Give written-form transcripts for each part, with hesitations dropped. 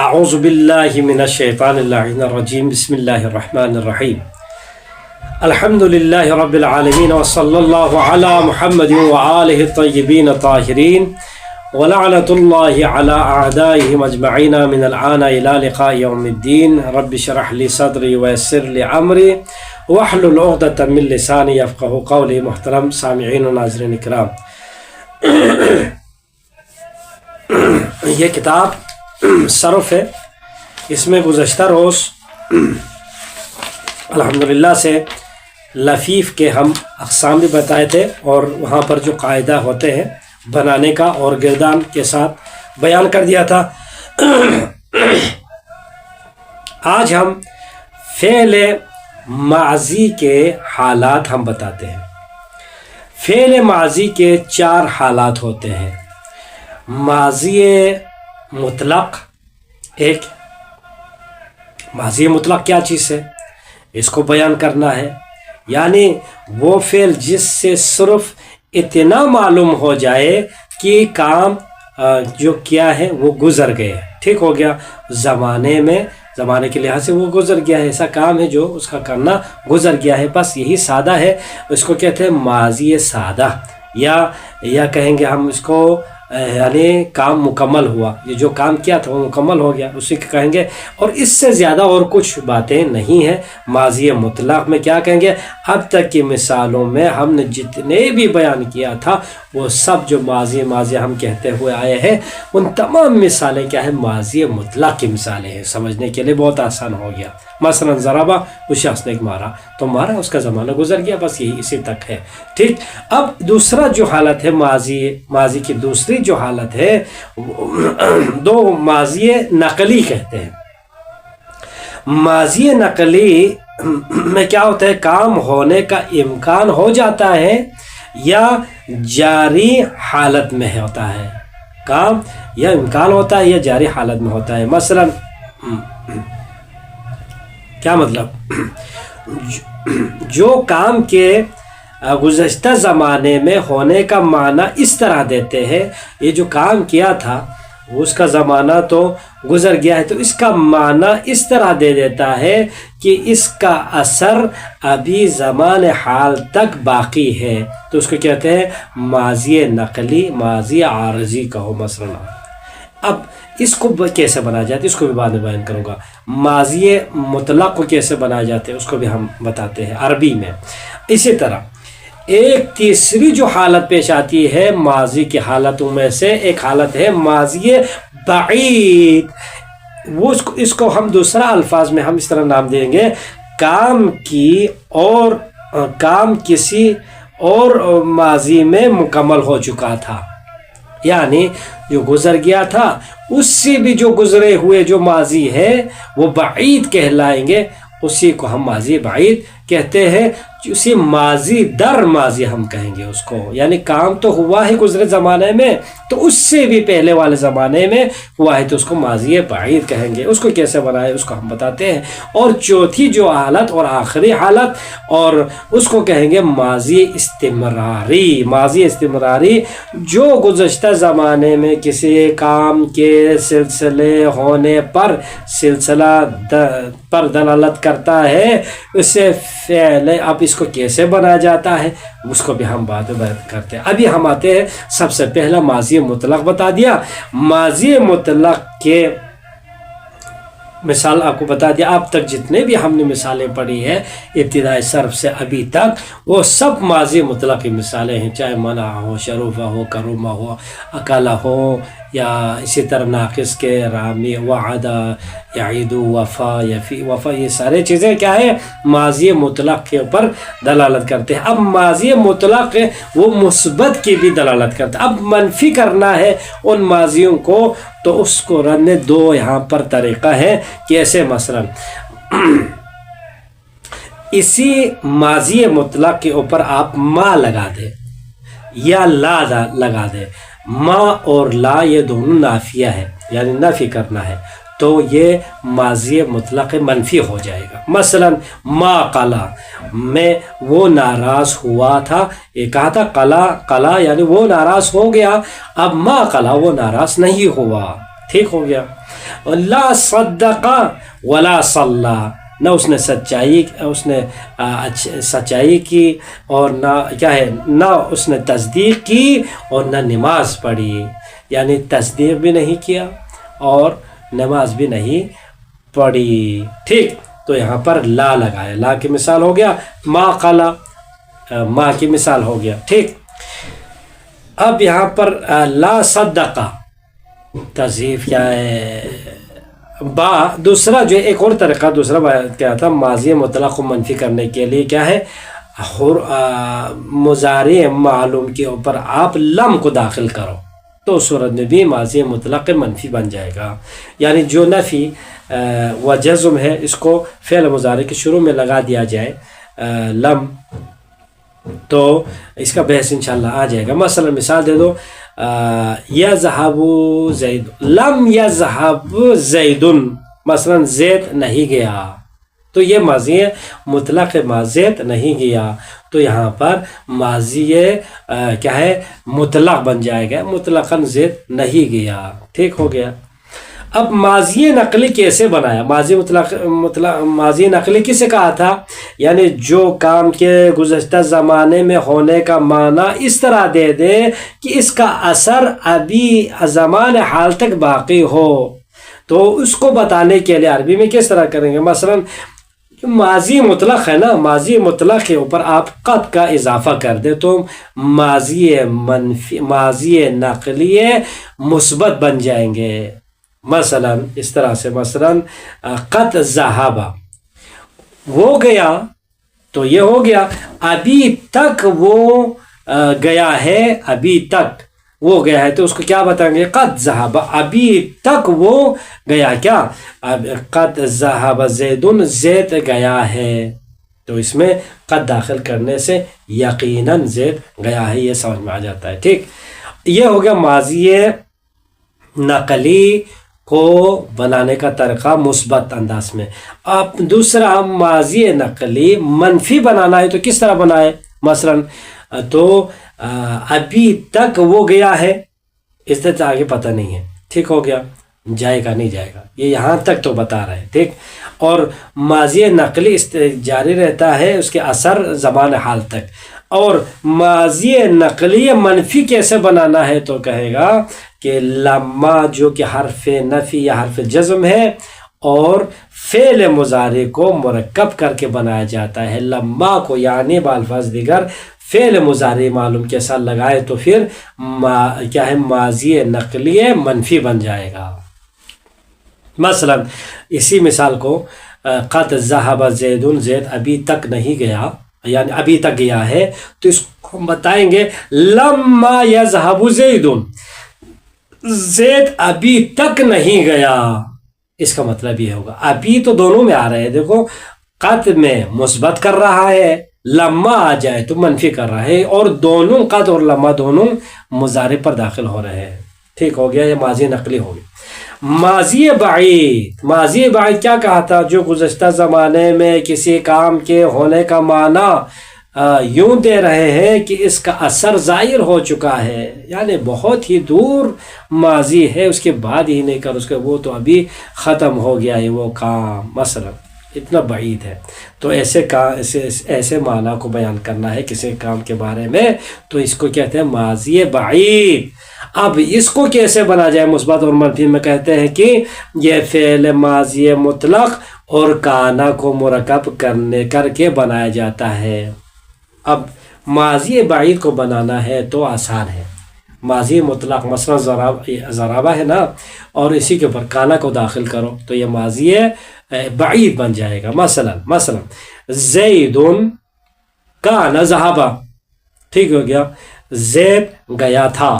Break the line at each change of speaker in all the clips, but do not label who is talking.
اعوذ باللہ من الشیطان اللعین الرجیم بسم اللہ الرحمن الرحیم الحمد للہ رب العالمین وصلی اللہ علی محمد وآلہ الطیبین الطاہرین ولعنت اللہ علی اعدائهم اجمعین من الآن الى لقاء یوم الدین رب اشرح لی صدری ویسر لی امری واحلل عقدۃ من لسانی یفقہوا قولی. محترم سامعین و ناظرین اکرام، یہ کتاب صرف ہے. اس میں گزشتہ روز الحمدللہ سے لفیف کے ہم اقسام بھی بتائے تھے اور وہاں پر جو قاعدہ ہوتے ہیں بنانے کا اور گردان کے ساتھ بیان کر دیا تھا. آج ہم فعل ماضی کے حالات ہم بتاتے ہیں. فعل ماضی کے 4 حالات ہوتے ہیں. ماضی مطلق، ایک ماضی مطلق کیا چیز ہے اس کو بیان کرنا ہے، یعنی وہ فعل جس سے صرف اتنا معلوم ہو جائے کہ کام جو کیا ہے وہ گزر گئے، ٹھیک ہو گیا، زمانے کے لحاظ سے وہ گزر گیا ہے، ایسا کام ہے جو اس کا کرنا گزر گیا ہے، بس یہی سادہ ہے. اس کو کہتے ہیں ماضی سادہ، یا کہیں گے ہم اس کو یعنی کام مکمل ہوا، یہ جو کام کیا تھا وہ مکمل ہو گیا، اسی کو کہیں گے. اور اس سے زیادہ اور کچھ باتیں نہیں ہیں. ماضی مطلق میں کیا کہیں گے؟ اب تک کی مثالوں میں ہم نے جتنے بھی بیان کیا تھا وہ سب جو ماضی ہم کہتے ہوئے آئے ہیں ان تمام مثالیں کیا ہیں؟ ماضی مطلق کی مثالیں ہیں. سمجھنے کے لیے بہت آسان ہو گیا. مثلا ضربہ، اس شخص نے مارا تو مارا، اس کا زمانہ گزر گیا، بس یہی اسی تک ہے، ٹھیک. اب دوسرا جو حالت ہے ماضی کی دوسری جو حالت ہے دو ماضی نقلی کہتے ہیں. ماضی نقلی میں کیا ہوتا ہے؟ کام ہونے کا امکان ہو جاتا ہے یا جاری حالت میں ہوتا ہے. کام یا امکان ہوتا ہے یا جاری حالت میں ہوتا ہے. مثلا کیا مطلب؟ جو کام کے گزشتہ زمانے میں ہونے کا معنی اس طرح دیتے ہیں، یہ جو کام کیا تھا اس کا زمانہ تو گزر گیا ہے، تو اس کا معنی اس طرح دے دیتا ہے کہ اس کا اثر ابھی زمان حال تک باقی ہے، تو اس کو کہتے ہیں ماضی نقلی، ماضی عارضی کہو. مثلا اب اس کو کیسے بنایا جاتا ہے اس کو بھی بعد میں بیان کروں گا. ماضی مطلق کو کیسے بنایا جاتا ہے اس کو بھی ہم بتاتے ہیں عربی میں. اسی طرح ایک تیسری جو حالت پیش آتی ہے ماضی کی حالتوں میں سے ایک حالت ہے ماضی بعید. وہ اس کو ہم دوسرا الفاظ میں ہم اس طرح نام دیں گے، کام کسی اور ماضی میں مکمل ہو چکا تھا، یعنی جو گزر گیا تھا اس سے بھی جو گزرے ہوئے جو ماضی ہے وہ بعید کہلائیں گے. اسی کو ہم ماضی بعید کہتے ہیں. اسی ماضی در ماضی ہم کہیں گے اس کو، یعنی کام تو ہوا ہے گزرے زمانے میں تو اس سے بھی پہلے والے زمانے میں ہوا ہے تو اس کو ماضی بعید کہیں گے. اس کو کیسے بنائے اس کو ہم بتاتے ہیں. اور چوتھی جو حالت اور آخری حالت اور اس کو کہیں گے ماضی استمراری. ماضی استمراری جو گزشتہ زمانے میں کسی کام کے سلسلے ہونے پر دلالت کرتا ہے، اس سے فعل. اب اس کو کیسے بنایا جاتا ہے اس کو بھی ہم بعد میں بیان کرتے ہیں. ابھی ہم آتے ہیں، سب سے پہلا ماضی مطلق بتا دیا. ماضی مطلق کے مثال آپ کو بتا دیا. اب تک جتنے بھی ہم نے مثالیں پڑھی ہیں ابتدائی صرف سے ابھی تک وہ سب ماضی مطلق کی مثالیں ہیں، چاہے منع ہو، شروفہ ہو، کرومہ ہو، اکلا ہو، یا اسی طرح ناقص کے رامی، وعدہ، یعید، وفا، یفی، وفا، یہ سارے چیزیں کیا ہے؟ ماضی مطلق کے اوپر دلالت کرتے ہیں. اب ماضی مطلق وہ مثبت کی بھی دلالت کرتا ہے. اب منفی کرنا ہے ان ماضیوں کو تو اس کو رننے دو یہاں پر طریقہ ہے. کیسے؟ مثلا اسی ماضی مطلق کے اوپر آپ ما لگا دیں یا لا لگا دیں. ما اور لا یہ دونوں نافیہ ہے، یعنی نفی کرنا ہے، تو یہ ماضی مطلق منفی ہو جائے گا. مثلا ما قلا، میں وہ ناراض ہوا تھا، یہ کہا تھا قلا یعنی وہ ناراض ہو گیا. اب ما قلا وہ ناراض نہیں ہوا، ٹھیک ہو گیا. لا صدق ولا صلی، نہ اس نے سچائی کی اور نہ کیا ہے، نہ اس نے تصدیق کی اور نہ نماز پڑھی، یعنی تصدیق بھی نہیں کیا اور نماز بھی نہیں پڑھی. ٹھیک، تو یہاں پر لا لگایا، لا کی مثال ہو گیا ما قلا، ما کی مثال ہو گیا. ٹھیک، اب یہاں پر لا صدقہ تضعیف کیا ہے، با دوسرا جو ایک اور طریقہ دوسرا کیا تھا، ماضی مطلق کو منفی کرنے کے لیے کیا ہے، مضارع معلوم کے اوپر آپ لم کو داخل کرو تو صورت میں بھی ماضی مطلق منفی بن جائے گا. یعنی جو نفی و جزم ہے اس کو فعل مضارع کے شروع میں لگا دیا جائے لم، تو اس کا بحث انشاءاللہ آ جائے گا. مثلا مثال دے دو، یذہب زید، لم یذہب زید، مثلا زید نہیں گیا، تو یہ ماضی مطلق زید نہیں گیا، تو یہاں پر ماضی کیا ہے، مطلق بن جائے گا، مطلقاً زید نہیں گیا. ٹھیک ہو گیا. اب ماضی نقلی کیسے بنایا؟ ماضی نقلی کسے کہا تھا؟ یعنی جو کام کے گزشتہ زمانے میں ہونے کا معنی اس طرح دے دے کہ اس کا اثر ابھی زمان حال تک باقی ہو، تو اس کو بتانے کے لیے عربی میں کس طرح کریں گے؟ مثلا ماضی مطلق ہے نا، ماضی مطلق کے اوپر آپ قد کا اضافہ کر دے تو ماضی نقلی مثبت بن جائیں گے. مثلا اس طرح سے، مثلا قد ذہب، وہ گیا، تو یہ ہو گیا ابھی تک وہ گیا ہے، ابھی تک وہ گیا ہے، تو اس کو کیا بتائیں گے؟ قد ذہب، ابھی تک وہ گیا. کیا؟ قد ذہب زید، زید گیا ہے، تو اس میں قد داخل کرنے سے یقیناً زید گیا ہے، یہ سمجھ میں آ جاتا ہے. ٹھیک، یہ ہو گیا ماضی نقلی کو بنانے کا طریقہ مثبت انداز میں. اب دوسرا ماضی نقلی منفی بنانا ہے تو کس طرح بنائے؟ مثلا تو ابھی تک وہ گیا ہے، اس طرح آگے پتہ نہیں ہے. ٹھیک ہو گیا، جائے گا نہیں جائے گا، یہ یہاں تک تو بتا رہے ہیں. ٹھیک، اور ماضی نقلی جاری رہتا ہے اس کے اثر زمان حال تک. اور ماضی نقلی منفی کیسے بنانا ہے؟ تو کہے گا کہ لما جو کہ حرف نفی یا حرف جزم ہے اور فعل مضارع کو مرکب کر کے بنایا جاتا ہے. لما کو یعنی بالفاظ دیگر فعل مضارع معلوم کے ساتھ لگائے تو پھر کیا ہے، ماضی نقلی منفی بن جائے گا. مثلا اسی مثال کو قد ذہب زید، زید ابھی تک نہیں گیا، یعنی ابھی تک گیا ہے، تو اس کو بتائیں گے لما یذہب زید، زید ابھی تک نہیں گیا. اس کا مطلب یہ ہوگا، ابھی تو دونوں میں آ رہے ہیں، دیکھو قد میں مثبت کر رہا ہے، لما آ جائے تو منفی کر رہا ہے، اور دونوں قد اور لما دونوں مضارع پر داخل ہو رہے ہیں. ٹھیک ہو گیا، یہ ماضی نقلی ہو گیا. ماضی بعید، ماضی بعید کیا کہا تھا؟ جو گزشتہ زمانے میں کسی کام کے ہونے کا معنی یوں دے رہے ہیں کہ اس کا اثر ظاہر ہو چکا ہے، یعنی بہت ہی دور ماضی ہے، اس کے بعد ہی نہیں کر، اس کے وہ تو ابھی ختم ہو گیا ہے وہ کام، مثلا اتنا بعید ہے. تو ایسے معنی کو بیان کرنا ہے کسی کام کے بارے میں، تو اس کو کہتے ہیں ماضی بعید. اب اس کو کیسے بنا جائے مثبت اور منفی میں؟ کہتے ہیں کہ یہ فعل ماضی مطلق اور کانا کو مرکب کر کے بنایا جاتا ہے. اب ماضی بعید کو بنانا ہے تو آسان ہے. ماضی مطلق مثلا ضرابہ ہے نا، اور اسی کے اوپر کانا کو داخل کرو تو یہ ماضی بعید بن جائے گا. مثلا زید کان ذہب، ٹھیک ہو گیا، زید گیا تھا.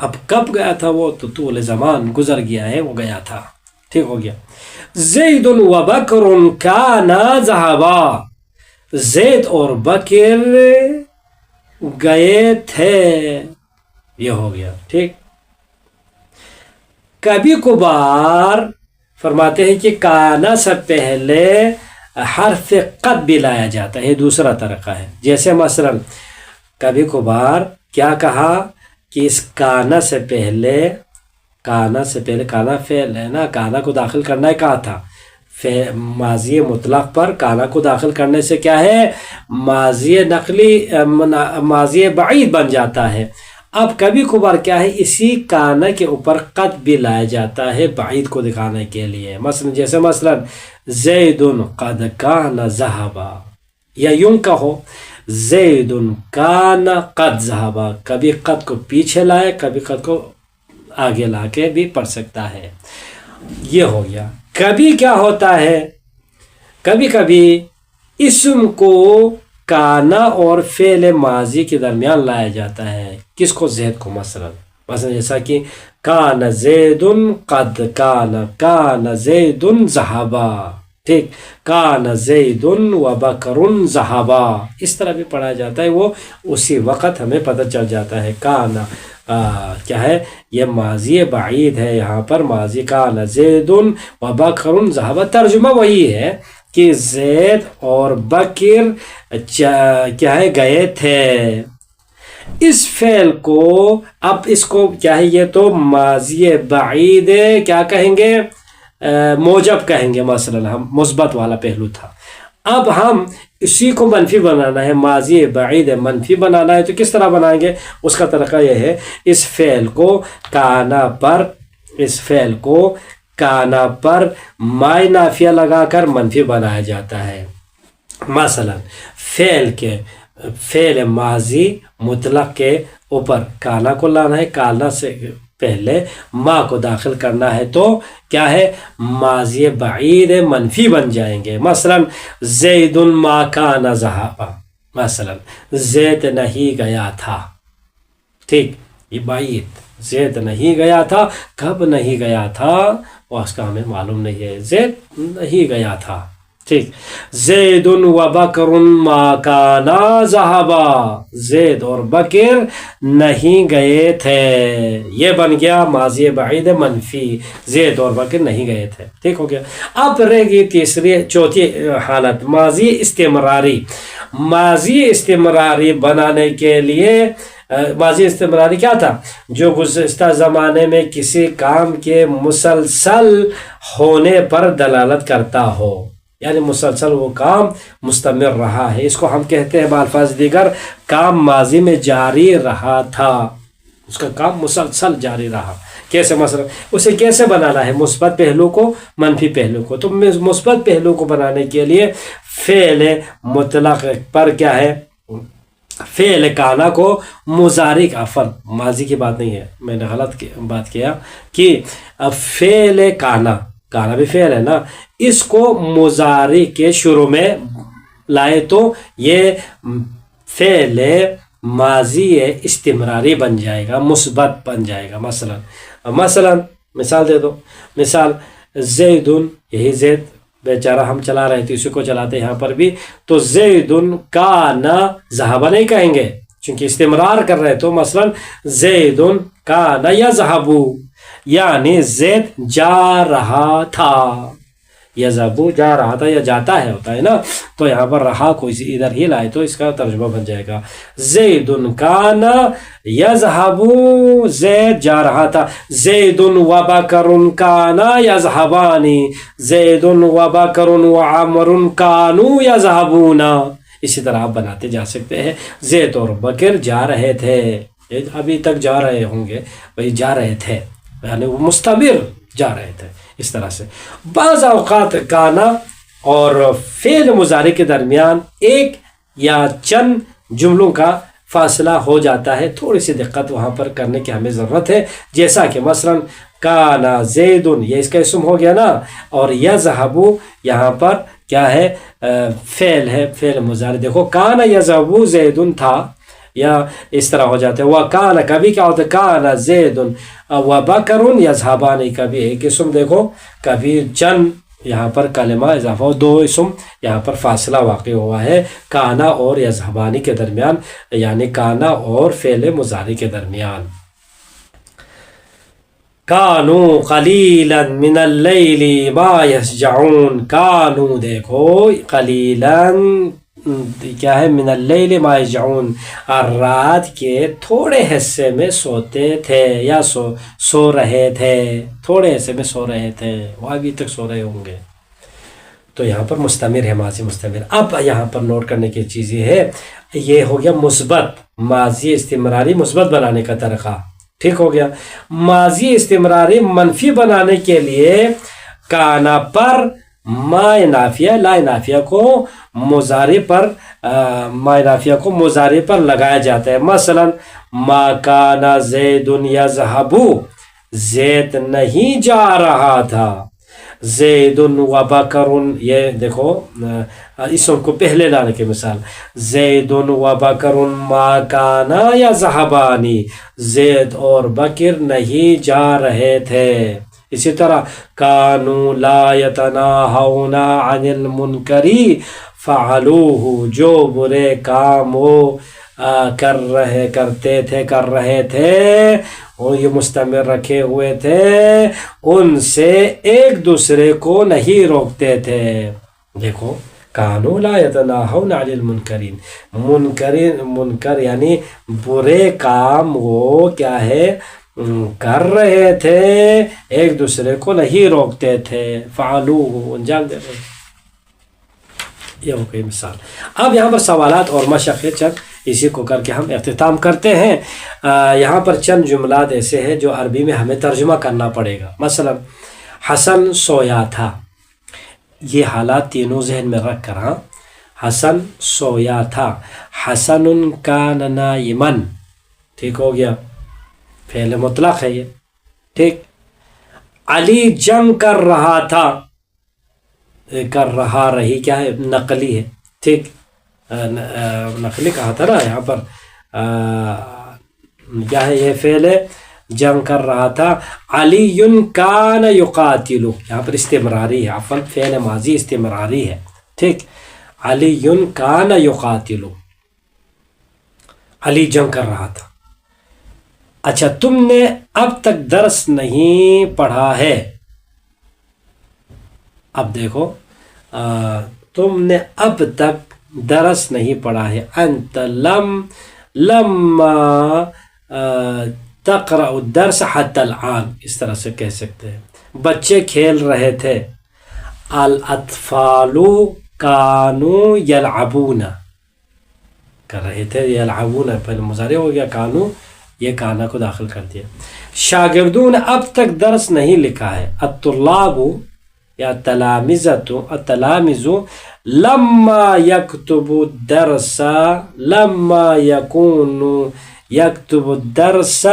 اب کب گیا تھا وہ؟ تو طول زمان گزر گیا ہے، وہ گیا تھا. ٹھیک ہو گیا. زید و بکر کانا ذہبا، زید اور بکر گئے تھے، یہ ہو گیا. ٹھیک، کبھی کبھار فرماتے ہیں کہ کانا سے پہلے حرف قد بھی لایا جاتا ہے، یہ دوسرا طریقہ ہے. جیسے مثلا کبھی کبھار کیا کہا کہ اس کانا سے پہلے کانا فعل ہے نا، کانا کو داخل کرنا ہے کہا تھا، ماضی مطلق پر کانا کو داخل کرنے سے کیا ہے، ماضی نقلی ماضی بعید بن جاتا ہے۔ اب کبھی کبھار کیا ہے، اسی کانا کے اوپر قد بھی لایا جاتا ہے بعید کو دکھانے کے لیے، مثلا زید قد کان ذہبا، یا یوں کہو زید کان قد ذہبا، کبھی قد کو پیچھے لائے کبھی قد کو آگے لا کے بھی پڑھ سکتا ہے۔ یہ ہو گیا۔ کبھی کیا ہوتا ہے، کبھی کبھی اسم کو کانا اور فعل ماضی کے درمیان لایا جاتا ہے، کس کو، زید کو، مثلا جیسا کہ کان زید قد کان زید ذہبا، ٹھیک، کان زید و بکر ذہبا، اس طرح بھی پڑھا جاتا ہے، وہ اسی وقت ہمیں پتہ چل جاتا ہے۔ کانا کیا ہے، یہ ماضی بعید ہے، یہاں پر ماضی کان زید و بکر ذہبا، ترجمہ وہی ہے کہ زید اور بکر کیا ہے، گئے تھے۔ اس فعل کو اب اس کو کیا ہے، یہ تو ماضی بعید کیا کہیں گے، موجب کہیں گے، مثلا ہم مثبت والا پہلو تھا، اب ہم اسی کو منفی بنانا ہے، ماضی بعید منفی بنانا ہے، تو کس طرح بنائیں گے، اس کا طریقہ یہ ہے، اس فعل کو کانا پر مائے نافیہ لگا کر منفی بنایا جاتا ہے۔ مثلا فعل ماضی مطلق کے اوپر کانا کو لانا ہے، کانا سے پہلے ما کو داخل کرنا ہے، تو کیا ہے، ماضی بعید منفی بن جائیں گے۔ مثلا زید ما کان ذہبا، مثلا زید نہیں گیا تھا، ٹھیک، یہ بعید، زید نہیں گیا تھا، کب نہیں گیا تھا وہ اس کا ہمیں معلوم نہیں ہے، زید نہیں گیا تھا، ٹھیک۔ زید و بکر ما کانا ذہبا، زید اور بکر نہیں گئے تھے، یہ بن گیا ماضی بعید منفی، زید اور بکر نہیں گئے تھے، ٹھیک ہو گیا۔ اب رہ گئی چوتھی حالت، ماضی استمراری۔ ماضی استمراری بنانے کے لیے، ماضی استمراری کیا تھا، جو گزشتہ زمانے میں کسی کام کے مسلسل ہونے پر دلالت کرتا ہو، یعنی مسلسل وہ کام مستمر رہا ہے، اس کو ہم کہتے ہیں بالفاظ دیگر کام ماضی میں جاری رہا تھا، اس کا کام مسلسل جاری رہا۔ کیسے، مثلا اسے کیسے بنانا ہے، مثبت پہلو کو منفی پہلو کو، تو مثبت پہلو کو بنانے کے لیے فعل مطلق پر کیا ہے، فعل کانا کو مضارع کا، ماضی کی بات نہیں ہے، میں نے غلط بات کیا، کہ فعل کانا بھی فعل ہے نا، اس کو مضارع کے شروع میں لائے تو یہ فعل ماضی استمراری بن جائے گا، مثبت بن جائے گا۔ مثلا مثال دے دو، مثال زید، یہی زید بیچارہ ہم چلا رہے تھے، اسی کو چلاتے یہاں پر بھی، تو زید کانا ذہبا نہیں کہیں گے چونکہ استمرار کر رہے، تو مثلا زید کانا یذہب، یعنی زید جا رہا تھا، یذہب جا رہا تھا یا جاتا ہے ہوتا ہے نا، تو یہاں پر رہا کو ادھر ہی لائے تو اس کا ترجمہ بن جائے گا زید کانا یذہب، زید جا رہا تھا، زید و بکر کانا یذہبان، زید و بکر و عمر کانوا یذہبون، اسی طرح آپ بناتے جا سکتے ہیں، زید اور بکر جا رہے تھے، ابھی تک جا رہے ہوں گے، وہی جا رہے تھے، یعنی وہ مستمر جا رہے تھے، اس طرح سے۔ بعض اوقات کانا اور فعل مضارع کے درمیان ایک یا چند جملوں کا فاصلہ ہو جاتا ہے، تھوڑی سی دقت وہاں پر کرنے کی ہمیں ضرورت ہے، جیسا کہ مثلا کانا زید، یہ اس کا اسم ہو گیا نا، اور یذہب یہاں پر کیا ہے، فعل ہے، فعل مضارع، دیکھو کانا یذہب زید تھا، یا اس طرح ہو جاتے ہیں، وَكَانَ، کبھی کیا ہوتا ہے، کَانَ زید وَبَكَرٌ یذہبان، کبھی ایک اسم دیکھو، کبھی چند یہاں پر کلمہ اضافہ ہو، دو اسم یہاں پر فاصلہ واقع ہوا ہے کانا اور یذہبانی کے درمیان، یعنی کانا اور فعل مضارع کے درمیان۔ کانوا قلیلا من اللیل ما یسجعون، کانوا دیکھو، قلیلا کیا ہے من اللیل ما یجعون، اور رات کے تھوڑے حصے میں سوتے تھے یا سو رہے تھے، تھوڑے حصے میں سو رہے تھے، وہ ابھی تک سو رہے ہوں گے. تو یہاں پر مستمر ہے، ماضی مستمر. اب یہاں پر نوٹ کرنے کی چیز یہ ہے، یہ ہو گیا مثبت ماضی استمراری مثبت بنانے کا طریقہ، ٹھیک ہو گیا. ماضی استمراری منفی بنانے کے لیے کانا پر ما نافیہ لا نافیہ کو مضارع پر ما نافیہ کو مضارع پر لگایا جاتا ہے. مثلا ما کانا زید یذهب، زید نہیں جا رہا تھا. زید و بکر، یہ دیکھو اسم کو پہلے لانے کی مثال، زید و بکر ما کانا یذهبانی، زید اور بکر نہیں جا رہے تھے. اسی طرح کانوا لا یتناہون عن المنکر فعلوہ، جو برے کام وہ کر رہے تھے اور یہ مستمر رکھے ہوئے تھے، ان سے ایک دوسرے کو نہیں روکتے تھے. دیکھو کانوا لا یتناہون عن المنکرین، منکر یعنی برے کام وہ کیا ہے کر رہے تھے، ایک دوسرے کو نہیں روکتے تھے. فعلوہ، انجام دے رہے. یہ ہو گئی مثال. اب یہاں پر سوالات اور مشقیں چند اسی کو کر کے ہم اختتام کرتے ہیں. یہاں پر چند جملات ایسے ہیں جو عربی میں ہمیں ترجمہ کرنا پڑے گا. مثلا حسن سویا تھا، یہ حالات تینوں ذہن میں رکھ کر، ہاں حسن سویا تھا. حسن کان نائما، ٹھیک ہو گیا، فعل مطلق ہے یہ، ٹھیک. علی جنگ کر رہا تھا، کر رہا رہی کیا ہے نقلی ہے، ٹھیک، نقلی کہا تھا نا، یہاں پر کیا ہے یہ فعل ہے، جنگ کر رہا تھا. علی کان یقاتل، یہاں پر استمراری ہے، عفوا فعل ماضی استمراری ہے، ٹھیک. علی کان یقاتل، علی جنگ کر رہا تھا. اچھا تم نے اب تک درس نہیں پڑھا ہے. اب دیکھو تم نے اب تک درس نہیں پڑھا ہے. انت لما تقرأ الدرس حتى الآن، اس طرح سے کہہ سکتے ہیں. بچے کھیل رہے تھے. الاطفال کانوا یلعبون، کر رہے تھے، یلعبون پہلے مضارع ہو گیا، کانوا یہ کانا کو داخل کر دیا. شاگردوں نے اب تک درس نہیں لکھا ہے. الطلاب یا التلامذ لما يكتب الدرس، لما يكون يكتب الدرس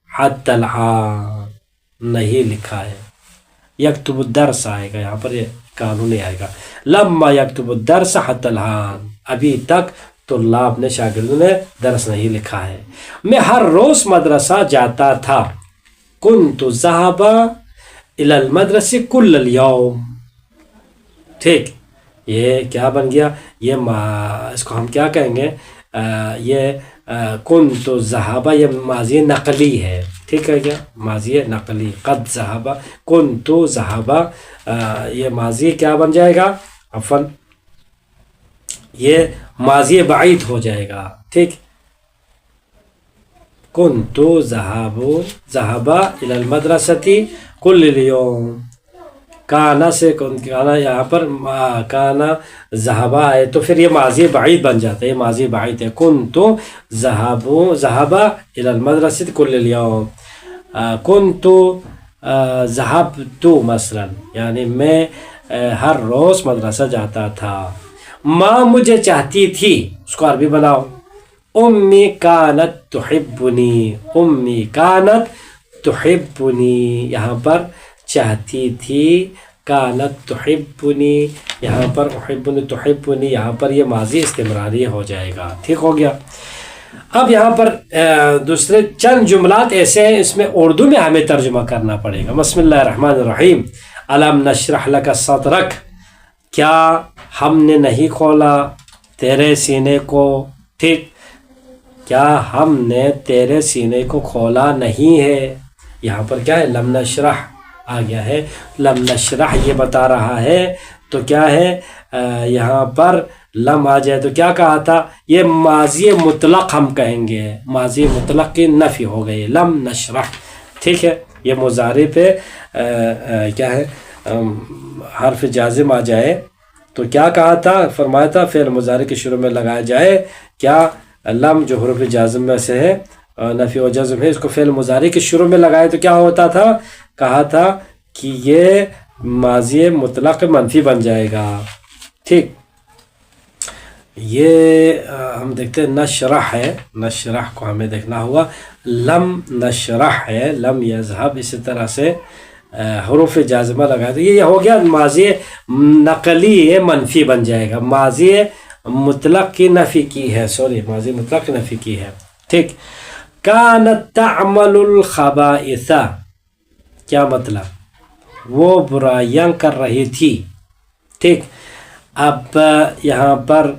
حتى الآن، نہیں لکھا ہے. یکتب الدرس آئے گا، یہاں پر یہ قانون نہیں آئے گا. لما يكتب الدرس حتى الآن، ابھی تک طلاب نے شاگردوں نے درس نہیں لکھا ہے. میں ہر روز مدرسہ جاتا تھا. كنت ذهب الى المدرسة كل اليوم، ٹھیک. یہ کیا بن گیا، یہ اس کو ہم کیا کہیں گے، یہ كنت ذهب یہ ماضی نقلی ہے، ٹھیک ہے کیا، ماضی نقلی. قد ذهب، كنت ذهب، یہ ماضی کیا بن جائے گا، عفوا یہ ماضی بعید ہو جائے گا، ٹھیک. كنت ذهب الى المدرسة كل اليوم. کانا سے کانا یہاں پر کانا ذهب ہے تو پھر یہ ماضی بعید بن جاتا ہے، یہ ماضی بعید ہے. كنت ذهب الى المدرسة كل اليوم. كنت ذهبت مثلا یعنی میں ہر روز مدرسہ جاتا تھا. ماں مجھے چاہتی تھی، اس کو عربی بناؤ. امی کانت تحبنی، امی کانت تحبنی، یہاں پر چاہتی تھی. کانت تحبنی، یہاں پر احبنی تحبنی، یہاں پر یہ ماضی استمراری ہو جائے گا، ٹھیک ہو گیا. اب یہاں پر دوسرے چند جملات ایسے ہیں، اس میں اردو میں ہمیں ترجمہ کرنا پڑے گا. بسم اللہ الرحمن الرحیم. الم نشرح لک صدرک، کیا ہم نے نہیں کھولا تیرے سینے کو، ٹھیک. کیا ہم نے تیرے سینے کو کھولا نہیں ہے. یہاں پر کیا ہے، لم نشرح آ گیا ہے. لم نشرح یہ بتا رہا ہے، تو کیا ہے یہاں پر لم آ جائے تو کیا کہا تھا؟ یہ ماضی مطلق ہم کہیں گے، ماضی مطلق کی نفی ہو گئی، لم نشرح، ٹھیک ہے۔ یہ مضارع پہ کیا ہے حرف جازم آ جائے تو کیا کہا تھا؟ فرمایا تھا فعل مضارع کے شروع میں لگایا جائے کیا؟ لم جو حروف جازم میں سے ہے، نفی و جزم ہے، اس کو فعل مضارع کے شروع میں لگائے تو کیا ہوتا تھا؟ کہا تھا کہ یہ ماضی مطلق منفی بن جائے گا، ٹھیک۔ یہ ہم دیکھتے ہیں نشرح ہے، نشرح کو ہمیں دیکھنا ہوا، لم نشرح ہے، لم یذهب، اسی طرح سے حروف جازمہ لگائے تو یہ ہو گیا ماضی نقلی منفی بن جائے گا، ماضی مطلق کی نفی کی ہے، سوری ماضی مطلق کی نفی کی ہے، ٹھیک۔ کانت تعمل الخبائث، کیا مطلب؟ وہ برائیاں کر رہی تھی، ٹھیک۔ اب یہاں پر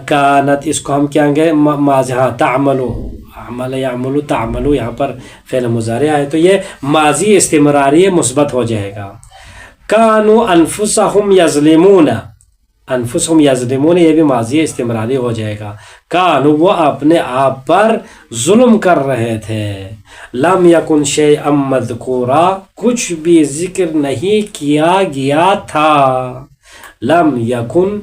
کانت، اس کو ہم کہیں گے ماضی، ہاں تعملو، عمل یعملو تعملو، یہاں پر فعل مضارع ہے تو یہ ماضی استمراری مثبت ہو جائے گا۔ کانوا انفسہم یظلمون، انفسہم یظلمون، یہ بھی ماضی استمراری ہو جائے گا۔ کانوا، وہ اپنے آپ پر ظلم کر رہے تھے۔ لم یکن شیئا مذکورا، کچھ بھی ذکر نہیں کیا گیا تھا۔ لم یکن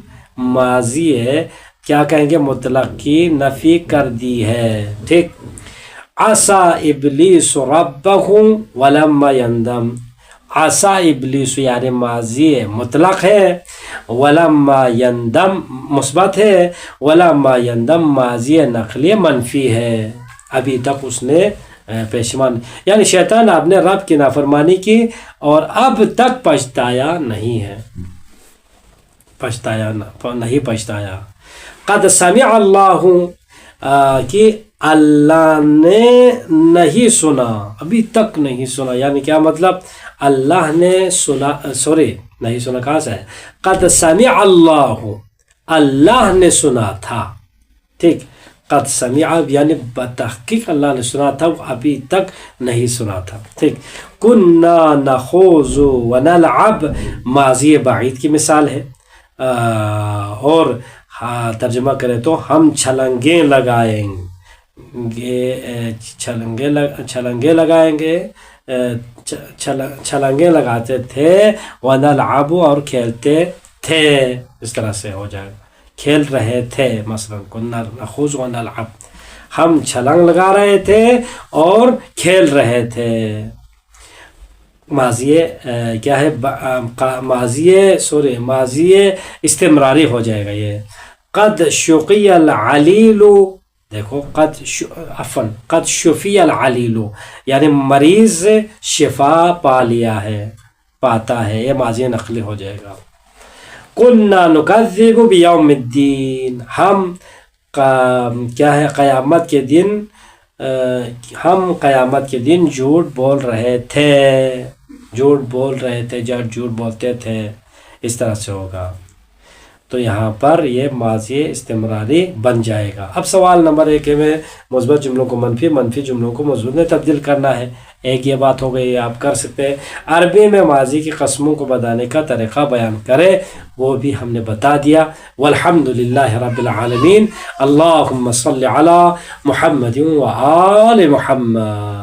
ماضی ہے، کیا کہیں گے؟ مطلق کی نفی کر دی ہے، ٹھیک۔ عصى ابلیس ربہ ولما یندم، عصى ابلیس یعنی ماضی مطلق ہے، ولما یندم مثبت ہے، ولما یندم ماضی نقلی منفی ہے، ابھی تک اس نے پیشمان، یعنی شیطان اپنے رب کی نافرمانی کی اور اب تک پچھتایا نہیں ہے، پچھتایا۔ قد سمع اللہ، کہ اللہ نے نہیں سنا، ابھی تک نہیں سنا، یعنی کیا مطلب؟ اللہ نے سنا، سوری نہیں سنا کہاں سے ہے؟ قد سمع اللہ، اللہ نے سنا تھا، ٹھیک۔ قد سمع یعنی بتحقیق اللہ نے سنا تھا، ابھی تک نہیں سنا تھا، ٹھیک۔ کنا نخوض ونلعب ماضی بعید کی مثال ہے، اور ترجمہ کرے تو ہم چھلنگیں لگائیں گے، چھلنگیں لگائیں گے، چھلنگیں لگاتے تھے، ونلعب اور کھیلتے تھے، اس طرح سے ہو جائے گا، کھیل رہے تھے، مثلا کنا نخوض ونلعب، ہم چھلنگ لگا رہے تھے اور کھیل رہے تھے۔ ماضی کیا ہے؟ ماضی استمراری ہو جائے گا یہ۔ قد شقی العلیل، دیکھو قد شفی العلیل یعنی مریض شفا پا لیا ہے، پاتا ہے، یہ ماضی نقلی ہو جائے گا۔ کنا نکذب بیوم الدین، ہم کیا ہے؟ قیامت کے دن، ہم قیامت کے دن جھوٹ بول رہے تھے، جھوٹ بولتے تھے، اس طرح سے ہوگا۔ تو یہاں پر یہ ماضی استمراری بن جائے گا۔ اب سوال نمبر 1 میں مثبت جملوں کو منفی، منفی جملوں کو مثبت میں تبدیل کرنا ہے۔ ایک یہ بات ہو گئی، آپ کر سکتے ہیں۔ عربی میں ماضی کی قسموں کو بتانے کا طریقہ بیان کرے، وہ بھی ہم نے بتا دیا۔ والحمدللہ رب العالمین، اللہم صلی علی محمد و آل محمد۔